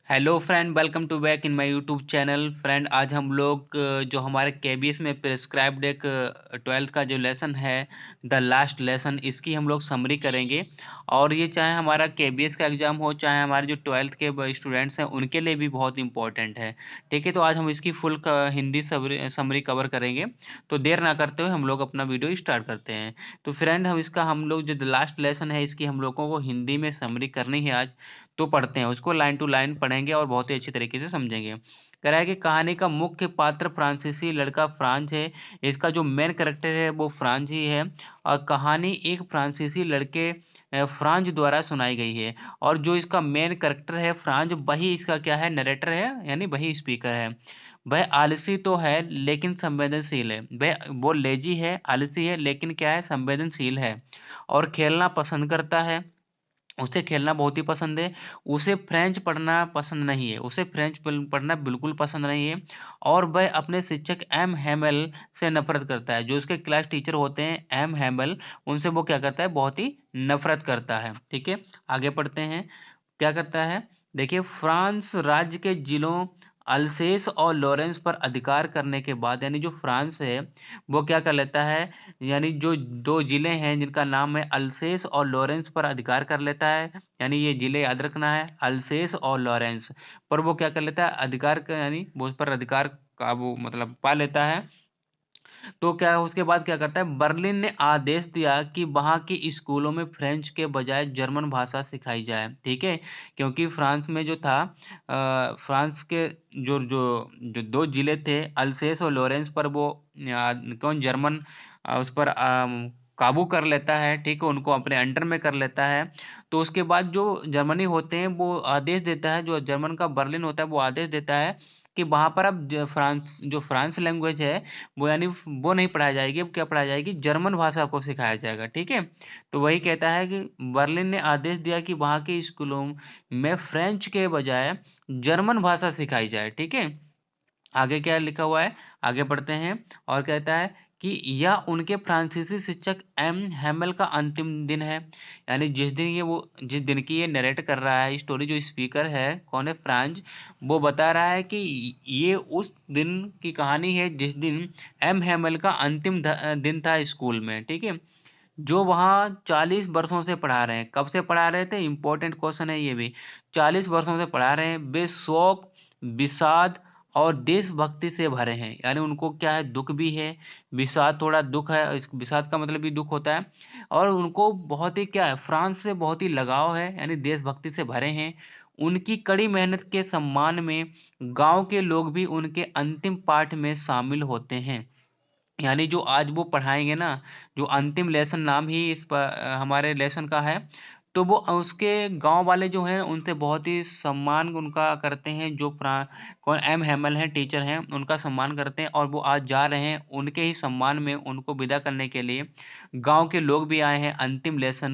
Hello friend, welcome to back in my YouTube channel. Friend, आज हम लोग जो हमारे केबीएस में प्रिस्क्राइब्ड एक 12th का जो लेसन है, द लास्ट लेसन, इसकी हम लोग समरी करेंगे। और ये चाहे हमारा केबीएस का एग्जाम हो, चाहे हमारे जो 12th के स्टूडेंट्स हैं उनके लिए भी बहुत इंपॉर्टेंट है। ठीक है, तो आज हम इसकी फुल हिंदी समरी कवर करेंगे। तो देर ना करते हुए हम लोग अपना वीडियो स्टार्ट करते हैं। तो फ्रेंड, हम लोग जो द लास्ट लेसन है इसकी हम लोगों को हिंदी में समरी करनी है आज। तो पढ़ते हैं उसको, लाइन टू लाइन पढ़ेंगे और बहुत ही अच्छी तरीके से समझेंगे। कह रहा है कि कहानी का मुख्य पात्र फ्रांसीसी लड़का फ्रांज है। इसका जो मेन कैरेक्टर है वो फ्रांज ही है। और कहानी एक फ्रांसीसी लड़के फ्रांज द्वारा सुनाई गई है। और जो इसका मेन कैरेक्टर है फ्रांज, वही इसका क्या है, नरेटर है, यानी वही स्पीकर है। वह आलसी तो है लेकिन संवेदनशील है। वह वो लेजी है, आलसी है, लेकिन क्या है, संवेदनशील है। और खेलना पसंद करता है। उसे खेलना बहुत ही पसंद है। उसे फ्रेंच पढ़ना पसंद नहीं है। उसे फ्रेंच पढ़ना बिल्कुल पसंद नहीं है। और वह अपने शिक्षक एम हैमल से नफरत करता है। जो उसके क्लास टीचर होते हैं एम हैमल, उनसे वो क्या करता है, बहुत ही नफरत करता है। ठीक है, आगे पढ़ते हैं। क्या करता है, देखिए, फ्रांस राज्य के जिलों अल्सेस और लॉरेंस पर अधिकार करने के बाद, यानी जो फ्रांस है वो क्या कर लेता है, यानी जो दो जिले हैं जिनका नाम है अल्सेस और लॉरेंस पर अधिकार कर लेता है। यानी ये जिले याद रखना है, अल्सेस और लॉरेंस पर वो क्या कर लेता है, अधिकार यानी वो उस पर अधिकार का वो मतलब पा लेता है। तो क्या उसके बाद क्या करता है, बर्लिन ने आदेश दिया कि वहाँ की स्कूलों में फ्रेंच के बजाय जर्मन भाषा सिखाई जाए। ठीक है, क्योंकि फ्रांस में जो था, फ्रांस के जो जो जो दो जिले थे अल्सेस और लॉरेंस पर वो कौन जर्मन उस पर काबू कर लेता है। ठीक है, उनको अपने अंडर में कर लेता है। तो उसके बाद जो जर्मनी होते हैं वो आदेश देता है, जो जर्मन का बर्लिन होता है वो आदेश देता है कि वहाँ पर अब फ्रांस लैंग्वेज है वो, यानी वो नहीं पढ़ाई जाएगी। अब क्या पढ़ाई जाएगी, जर्मन भाषा को सिखाया जाएगा। ठीक है, तो वही कहता है कि बर्लिन ने आदेश दिया कि वहाँ के स्कूलों में फ्रेंच के बजाय जर्मन भाषा सिखाई जाए। ठीक है, आगे क्या लिखा हुआ है, आगे पढ़ते हैं। और कहता है कि यह उनके फ्रांसीसी शिक्षक एम हैमल का अंतिम दिन है। यानी जिस दिन की ये नरेट कर रहा है स्टोरी, जो स्पीकर है कौन है, फ्रांज, वो बता रहा है कि ये उस दिन की कहानी है जिस दिन एम हैमल का अंतिम दिन था स्कूल में। ठीक है, जो वहाँ 40 वर्षों से पढ़ा रहे हैं। कब से पढ़ा रहे थे, इंपॉर्टेंट क्वेश्चन है ये भी। 40 वर्षों से पढ़ा रहे हैं। वे शोक, विषाद और देशभक्ति से भरे हैं। यानी उनको क्या है, दुख भी है, विषाद, थोड़ा दुख है, इस विषाद का मतलब भी दुख होता है। और उनको बहुत ही क्या है, फ्रांस से बहुत ही लगाव है, यानी देशभक्ति से भरे हैं। उनकी कड़ी मेहनत के सम्मान में गांव के लोग भी उनके अंतिम पाठ में शामिल होते हैं। यानी जो आज वो पढ़ाएंगे ना, जो अंतिम लेसन नाम ही हमारे लेसन का है, तो वो उसके गांव वाले जो हैं उनसे बहुत ही सम्मान उनका करते हैं। जो कौन एम हैमल हैं, टीचर हैं, उनका सम्मान करते हैं। और वो आज जा रहे हैं उनके ही सम्मान में उनको विदा करने के लिए। गांव के लोग भी आए हैं अंतिम लेसन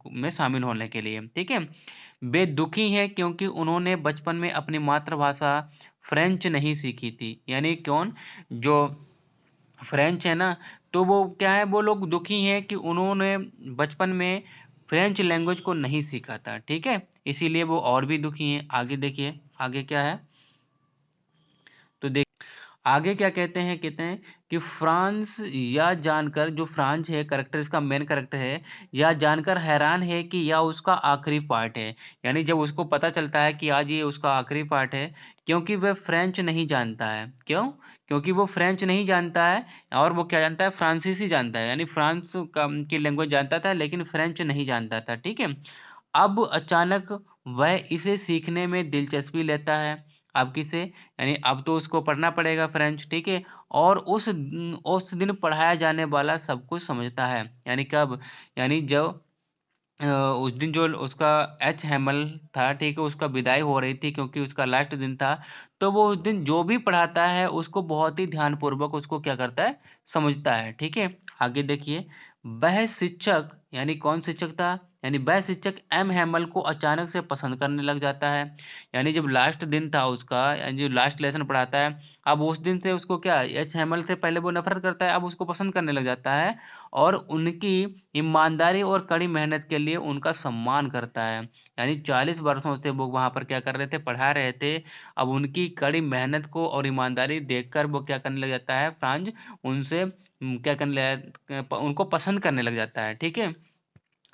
में शामिल होने के लिए। ठीक है, वे दुखी हैं क्योंकि उन्होंने बचपन में अपनी मातृभाषा फ्रेंच नहीं सीखी थी। यानी कौन, जो फ्रेंच है ना, तो वो क्या है, वो लोग दुखी हैं कि उन्होंने बचपन में फ्रेंच लैंग्वेज को नहीं सीखा था। ठीक है, इसीलिए वो और भी दुखी हैं। आगे देखिए, आगे क्या है, तो देख आगे क्या कहते हैं, कहते हैं कि फ्रांस यह जानकर, जो फ्रांस है करेक्टर, इसका मेन करेक्टर है, यह जानकर हैरान है कि यह उसका आखिरी पार्ट है। यानी जब उसको पता चलता है कि आज ये उसका आखिरी पार्ट है, क्योंकि वह फ्रेंच नहीं जानता है। क्यों, क्योंकि वो फ्रेंच नहीं जानता है। और वो क्या जानता है, फ्रांसीसी जानता है, यानी फ्रांस की लैंग्वेज जानता था लेकिन फ्रेंच नहीं जानता था। ठीक है, अब अचानक वह इसे सीखने में दिलचस्पी लेता है। अब किसे, यानी अब तो उसको पढ़ना पड़ेगा फ्रेंच। ठीक है, और उस दिन पढ़ाया जाने वाला सब कुछ समझता है। यानी कब, यानी जब उस दिन जो उसका एच हैमल था, ठीक है, उसका विदाई हो रही थी क्योंकि उसका लास्ट दिन था। तो वो उस दिन जो भी पढ़ाता है उसको बहुत ही ध्यानपूर्वक उसको क्या करता है, समझता है। ठीक है, आगे देखिए। वह शिक्षक, यानी कौन शिक्षक था, यानी वह शिक्षक एम हैमल को अचानक से पसंद करने लग जाता है। यानी जब लास्ट दिन था उसका, यानी जो लास्ट लेसन पढ़ाता है, अब उस दिन से उसको क्या, एच हैमल से पहले वो नफरत करता है, अब उसको पसंद करने लग जाता है और उनकी ईमानदारी और कड़ी मेहनत के लिए उनका सम्मान करता है। यानी 40 वर्षों से वो वहां पर क्या कर रहे थे, पढ़ा रहे थे। अब उनकी कड़ी मेहनत को और ईमानदारी देखकर वो क्या करने लग जाता है, फ्रांज उनसे क्या उनको पसंद करने लग जाता है। ठीक है,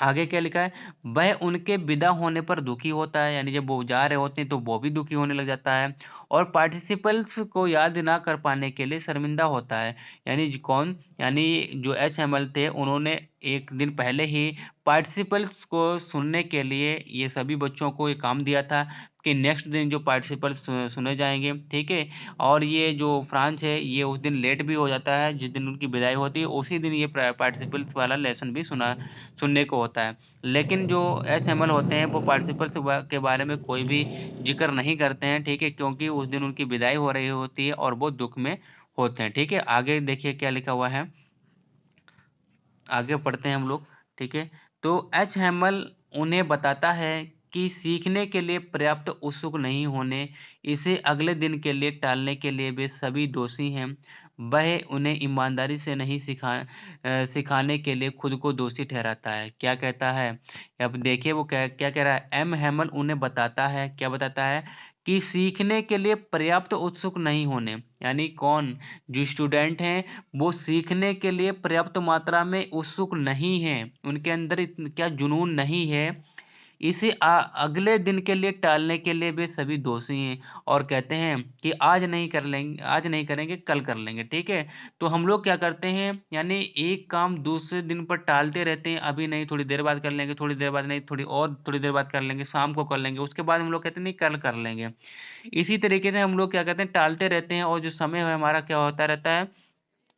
आगे क्या लिखा है, वह उनके विदा होने पर दुखी होता है। यानी जब वो जा रहे होते हैं तो वो भी दुखी होने लग जाता है और पार्टिसिपल्स को याद ना कर पाने के लिए शर्मिंदा होता है। यानी कौन, यानी जो एच एमएल थे, उन्होंने एक दिन पहले ही पार्टिसिपल्स को सुनने के लिए ये सभी बच्चों को ये काम दिया था कि नेक्स्ट दिन जो पार्टिसिपल्स सुने जाएंगे। ठीक है, और ये जो फ्रांच है ये उस दिन लेट भी हो जाता है, जिस दिन उनकी विदाई होती है उसी दिन ये पार्टिसिपल्स वाला लेसन भी सुनने को होता है। लेकिन जो एच एम एल होते हैं वो पार्टिसिपल्स के बारे में कोई भी जिक्र नहीं करते हैं। ठीक है, क्योंकि उस दिन उनकी विदाई हो रही होती है और वो दुख में होते हैं। ठीक है, आगे देखिए क्या लिखा हुआ है, आगे पढ़ते हैं हम लोग। ठीक है, तो एच हैमल उन्हें बताता है कि सीखने के लिए पर्याप्त उत्सुक नहीं होने, इसे अगले दिन के लिए टालने के लिए वे सभी दोषी हैं। वह उन्हें ईमानदारी से नहीं सिखाने के लिए खुद को दोषी ठहराता है। क्या कहता है, अब देखिए वो क्या क्या कह रहा है, एम हैमल उन्हें बताता है, क्या बताता है कि सीखने के लिए पर्याप्त उत्सुक नहीं होने, यानी कौन, जो स्टूडेंट हैं वो सीखने के लिए पर्याप्त मात्रा में उत्सुक नहीं है, उनके अंदर क्या जुनून नहीं है, इसे अगले दिन के लिए टालने के लिए वे सभी दोषी हैं और कहते हैं कि आज नहीं कर लेंगे, आज नहीं करेंगे, कल कर लेंगे। ठीक है, तो हम लोग क्या करते हैं, यानी एक काम दूसरे दिन पर टालते रहते हैं, अभी नहीं, थोड़ी देर बाद कर लेंगे, थोड़ी देर बाद नहीं, थोड़ी देर बाद कर लेंगे, शाम को कर लेंगे, उसके बाद हम लोग कहते हैं नहीं, कल कर लेंगे। इसी तरीके से हम लोग क्या कहते हैं, टालते रहते हैं और जो समय है हमारा क्या होता रहता है,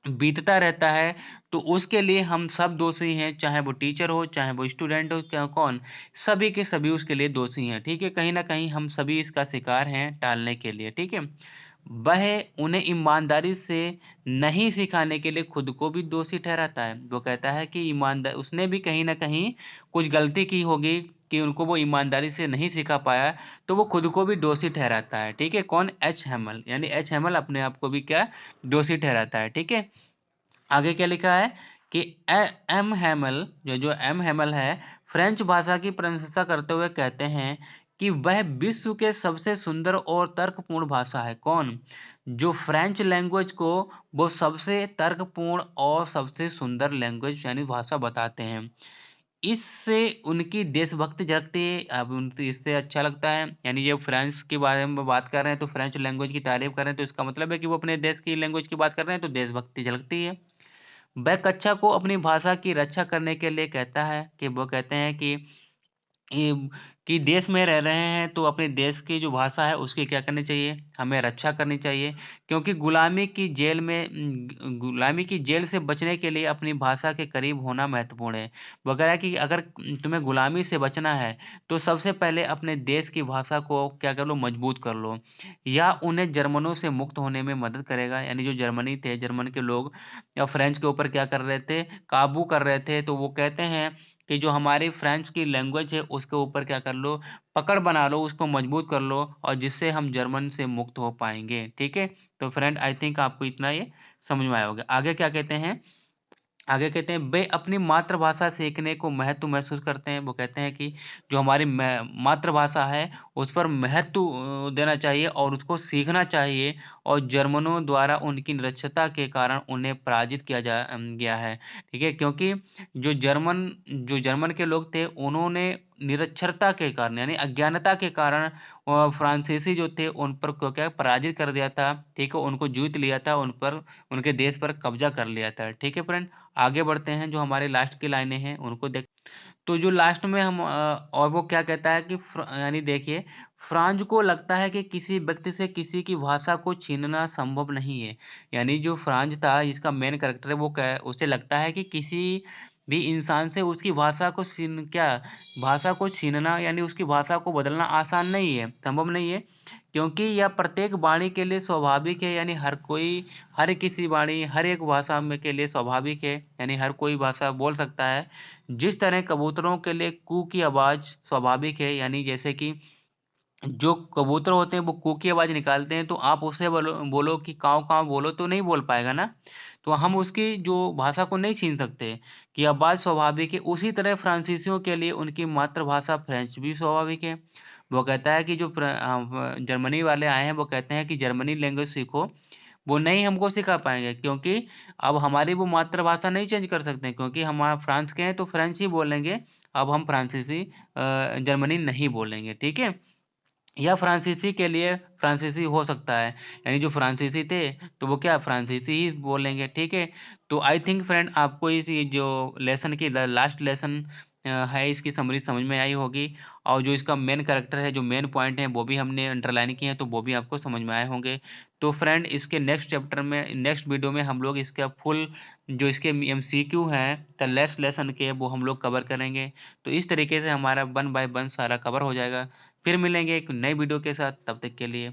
बीतता रहता है। तो उसके लिए हम सब दोषी हैं, चाहे वो टीचर हो, चाहे वो स्टूडेंट हो, चाहे कौन, सभी के सभी उसके लिए दोषी हैं। ठीक है, कहीं ना कहीं हम सभी इसका शिकार हैं टालने के लिए। ठीक है, वह उन्हें ईमानदारी से नहीं सिखाने के लिए खुद को भी दोषी ठहराता है। वो कहता है कि ईमानदार, उसने भी कहीं ना कहीं कुछ गलती की होगी कि उनको वो ईमानदारी से नहीं सिखा पाया, तो वो खुद को भी दोषी ठहराता है। ठीक है, कौन, एच हैमल, यानी एच हैमल अपने आप को भी क्या, दोषी ठहराता है। ठीक है, आगे क्या लिखा है कि एम हैमल, जो जो एम हैमल है, फ्रेंच भाषा की प्रशंसा करते हुए कहते हैं कि वह विश्व के सबसे सुंदर और तर्कपूर्ण भाषा है। कौन, जो फ्रेंच लैंग्वेज को वो सबसे तर्कपूर्ण और सबसे सुंदर लैंग्वेज यानी भाषा बताते हैं। इससे उनकी देशभक्ति झलकती है। अब उनसे इससे अच्छा लगता है, यानी ये फ्रेंच के बारे में बात कर रहे हैं तो फ्रेंच लैंग्वेज की तारीफ कर रहे हैं, तो इसका मतलब है कि वो अपने देश की लैंग्वेज की बात कर रहे हैं, तो देशभक्ति झलकती है। वह कक्षा को अपनी भाषा की रक्षा करने के लिए कहता है, कि वो कहते हैं ये- कि देश में रह रहे हैं तो अपने देश की जो भाषा है उसकी क्या करनी चाहिए, हमें रक्षा करनी चाहिए, क्योंकि गुलामी की जेल से बचने के लिए अपनी भाषा के करीब होना महत्वपूर्ण है। वो कह रहा है कि अगर तुम्हें गुलामी से बचना है तो सबसे पहले अपने देश की भाषा को क्या कर लो, मजबूत कर लो, या उन्हें जर्मनों से मुक्त होने में मदद करेगा। यानी जो जर्मनी थे, जर्मन के लोग या फ्रेंच के ऊपर क्या कर रहे थे, काबू कर रहे थे, तो वो कहते हैं कि जो हमारी फ्रेंच की लैंग्वेज है उसके ऊपर क्या कर लो, पकड़ बना लो, उसको मजबूत कर लो, और जिससे हम जर्मन से मुक्त हो पाएंगे। ठीक है, तो फ्रेंड आई थिंक आपको इतना ये समझ में आया होगा। आगे क्या कहते हैं, आगे कहते हैं वे अपनी मातृभाषा सीखने को महत्व महसूस करते हैं। वो कहते हैं कि जो हमारी मातृभाषा है उस पर महत्व देना चाहिए और उसको सीखना चाहिए, और जर्मनों द्वारा उनकी निरक्षरता के कारण उन्हें पराजित किया गया है। ठीक है, क्योंकि जो जर्मन के लोग थे उन्होंने निरक्षरता के कारण यानी अज्ञानता के कारण फ्रांसीसी जो थे उन पर को क्या पराजित कर दिया था। ठीक है, उनको जीत लिया था, उन पर उनके देश पर कब्जा कर लिया था। ठीक है फ्रेंड, आगे बढ़ते हैं, जो हमारे लास्ट की लाइनें हैं उनको देख। तो जो लास्ट में हम और वो क्या कहता है कि यानी देखिए, फ्रांज को लगता है कि किसी व्यक्ति से किसी की भाषा को छीनना संभव नहीं है। यानी जो फ्रांज था, इसका मेन कैरेक्टर है, उसे लगता है कि किसी भी इंसान से उसकी भाषा को छीनना यानी उसकी भाषा को बदलना आसान नहीं है, संभव नहीं है, क्योंकि यह प्रत्येक वाणी के लिए स्वाभाविक है, यानी हर किसी वाणी हर एक भाषा में के लिए स्वाभाविक है, यानी हर कोई भाषा बोल सकता है। जिस तरह कबूतरों के लिए कू की आवाज़ स्वाभाविक है, यानी जैसे कि जो कबूतर होते हैं वो कू की आवाज़ निकालते हैं, तो आप उससे बोलो कि काव काव बोलो तो नहीं बोल पाएगा ना। तो हम उसकी जो भाषा को नहीं छीन सकते कि आवाज़ स्वाभाविक है। उसी तरह फ्रांसीसियों के लिए उनकी मातृभाषा फ्रेंच भी स्वाभाविक है। वो कहता है कि जो जर्मनी वाले आए हैं वो कहते हैं कि जर्मनी लैंग्वेज सीखो, वो नहीं हमको सिखा पाएंगे, क्योंकि अब हमारी वो मातृभाषा नहीं चेंज कर सकते, क्योंकि हम वहाँ फ्रांस के हैं तो फ्रेंच ही बोलेंगे। अब हम फ्रांसीसी जर्मनी नहीं बोलेंगे, ठीक है। या फ्रांसीसी के लिए फ्रांसीसी हो सकता है, यानी जो फ्रांसीसी थे तो वो क्या फ्रांसीसी ही बोलेंगे, ठीक है। तो आई थिंक फ्रेंड आपको इस ये जो लेसन की लास्ट लेसन है इसकी समरी समझ में आई होगी, और जो इसका मेन कैरेक्टर है, जो मेन पॉइंट है वो भी हमने अंडरलाइन किए हैं, तो वो भी आपको समझ में आए होंगे। तो फ्रेंड इसके नेक्स्ट चैप्टर में नेक्स्ट वीडियो में हम लोग इसका फुल जो इसके एमसीक्यू हैं द लास्ट लेसन के वो हम लोग कवर करेंगे। तो इस तरीके से हमारा 1 बाय 1 सारा कवर हो जाएगा। फिर मिलेंगे एक नई वीडियो के साथ, तब तक के लिए